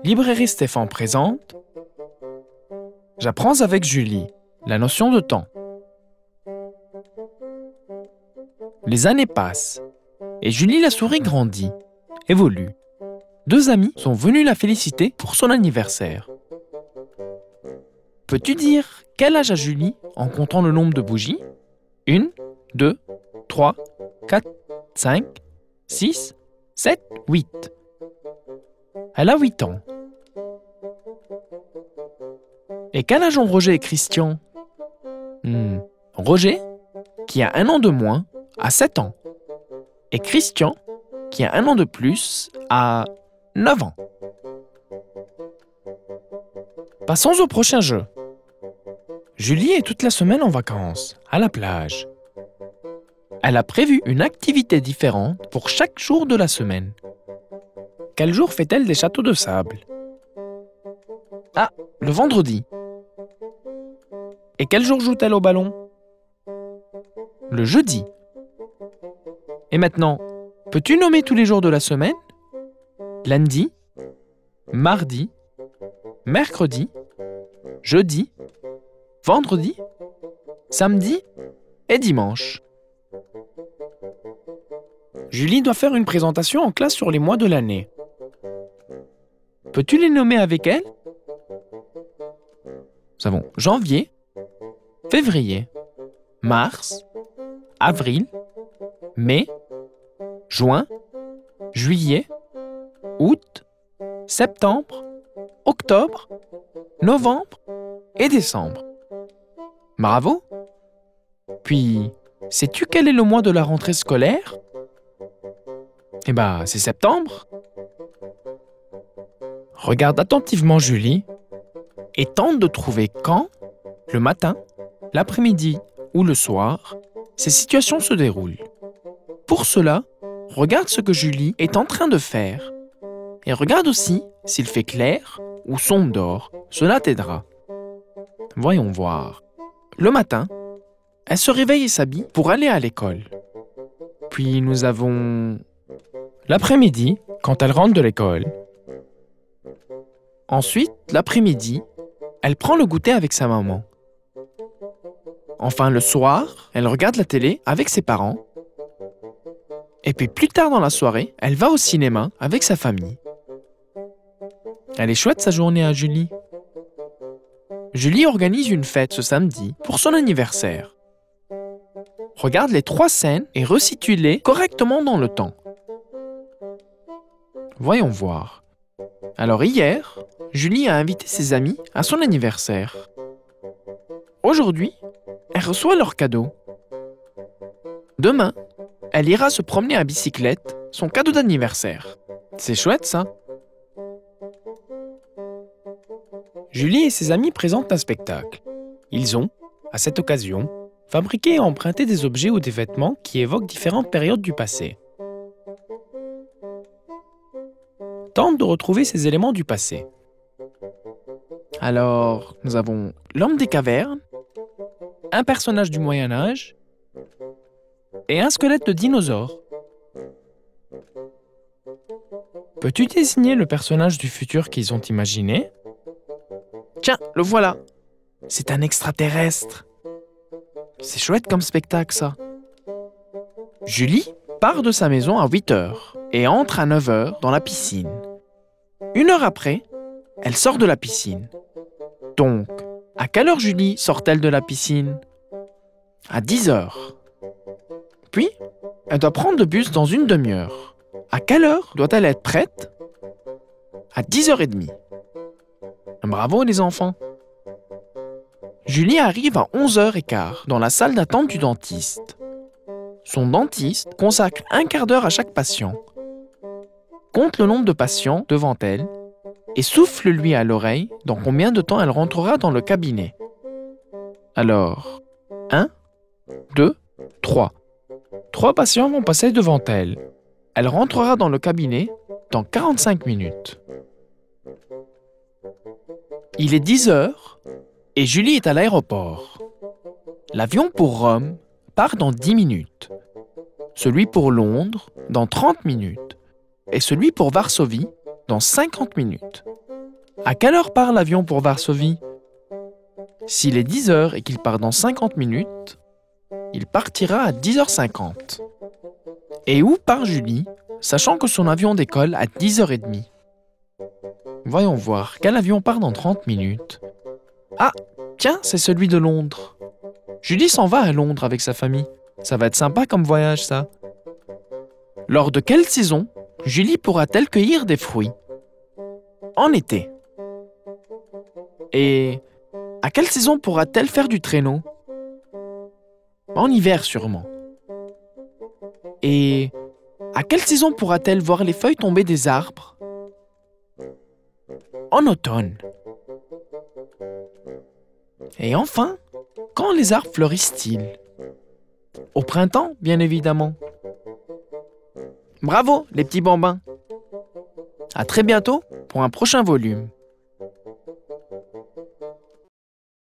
Librairie Stéphane présente J'apprends avec Julie, la notion de temps. Les années passent et Julie la souris grandit, évolue. 2 amis sont venus la féliciter pour son anniversaire. Peux-tu dire quel âge a Julie en comptant le nombre de bougies? 1, 2, 3, 4, 5, 6, 7, 8. Elle a 8 ans. Et quel âge ont Roger et Christian? Roger, qui a 1 an de moins, a 7 ans. Et Christian, qui a 1 an de plus, a 9 ans. Passons au prochain jeu. Julie est toute la semaine en vacances, à la plage. Elle a prévu une activité différente pour chaque jour de la semaine. Quel jour fait-elle des châteaux de sable? Ah, le vendredi. Et quel jour joue-t-elle au ballon? Le jeudi. Et maintenant, peux-tu nommer tous les jours de la semaine? Lundi, mardi, mercredi, jeudi, vendredi, samedi et dimanche. Julie doit faire une présentation en classe sur les mois de l'année. Peux-tu les nommer avec elle? Nous avons janvier, février, mars, avril, mai, juin, juillet, août, septembre, octobre, novembre et décembre. Bravo! Puis, sais-tu quel est le mois de la rentrée scolaire? Eh bien, c'est septembre. Regarde attentivement Julie et tente de trouver quand, le matin, l'après-midi ou le soir, ces situations se déroulent. Pour cela, regarde ce que Julie est en train de faire et regarde aussi s'il fait clair ou sombre dehors, cela t'aidera. Voyons voir. Le matin, elle se réveille et s'habille pour aller à l'école. Puis nous avons l'après-midi, quand elle rentre de l'école. Ensuite, l'après-midi, elle prend le goûter avec sa maman. Enfin, le soir, elle regarde la télé avec ses parents. Et puis plus tard dans la soirée, elle va au cinéma avec sa famille. Elle est chouette sa journée à Julie. Julie organise une fête ce samedi pour son anniversaire. Regarde les 3 scènes et resitue-les correctement dans le temps. Voyons voir. Alors hier, Julie a invité ses amis à son anniversaire. Aujourd'hui, elle reçoit leur cadeau. Demain, elle ira se promener à bicyclette, son cadeau d'anniversaire. C'est chouette ça. Julie et ses amis présentent un spectacle. Ils ont, à cette occasion, fabriqué et emprunté des objets ou des vêtements qui évoquent différentes périodes du passé. Tente de retrouver ces éléments du passé. Alors, nous avons l'homme des cavernes, un personnage du Moyen-Âge et un squelette de dinosaure. Peux-tu dessiner le personnage du futur qu'ils ont imaginé? Tiens, le voilà. C'est un extraterrestre. C'est chouette comme spectacle, ça. Julie part de sa maison à 8h et entre à 9h dans la piscine. 1 heure après, elle sort de la piscine. Donc, à quelle heure Julie sort-elle de la piscine? À 10h. Puis, elle doit prendre le bus dans 1 demi-heure. À quelle heure doit-elle être prête? À 10h30. Bravo les enfants! Julie arrive à 11h15 dans la salle d'attente du dentiste. Son dentiste consacre 1/4 d'heure à chaque patient. Compte le nombre de patients devant elle et souffle-lui à l'oreille dans combien de temps elle rentrera dans le cabinet. Alors, 1, 2, 3. 3 patients vont passer devant elle. Elle rentrera dans le cabinet dans 45 minutes. Il est 10h et Julie est à l'aéroport. L'avion pour Rome part dans 10 minutes. Celui pour Londres dans 30 minutes. Et celui pour Varsovie dans 50 minutes. À quelle heure part l'avion pour Varsovie? S'il est 10 heures et qu'il part dans 50 minutes, il partira à 10h50. Et où part Julie, sachant que son avion décolle à 10h30? Voyons voir, quel avion part dans 30 minutes? Ah, tiens, c'est celui de Londres. Julie s'en va à Londres avec sa famille. Ça va être sympa comme voyage, ça. Lors de quelle saison Julie pourra-t-elle cueillir des fruits? En été. Et à quelle saison pourra-t-elle faire du traîneau? En hiver sûrement. Et à quelle saison pourra-t-elle voir les feuilles tomber des arbres? En automne. Et enfin, quand les arbres fleurissent-ils? Au printemps, bien évidemment. Bravo, les petits bambins! À très bientôt pour un prochain volume.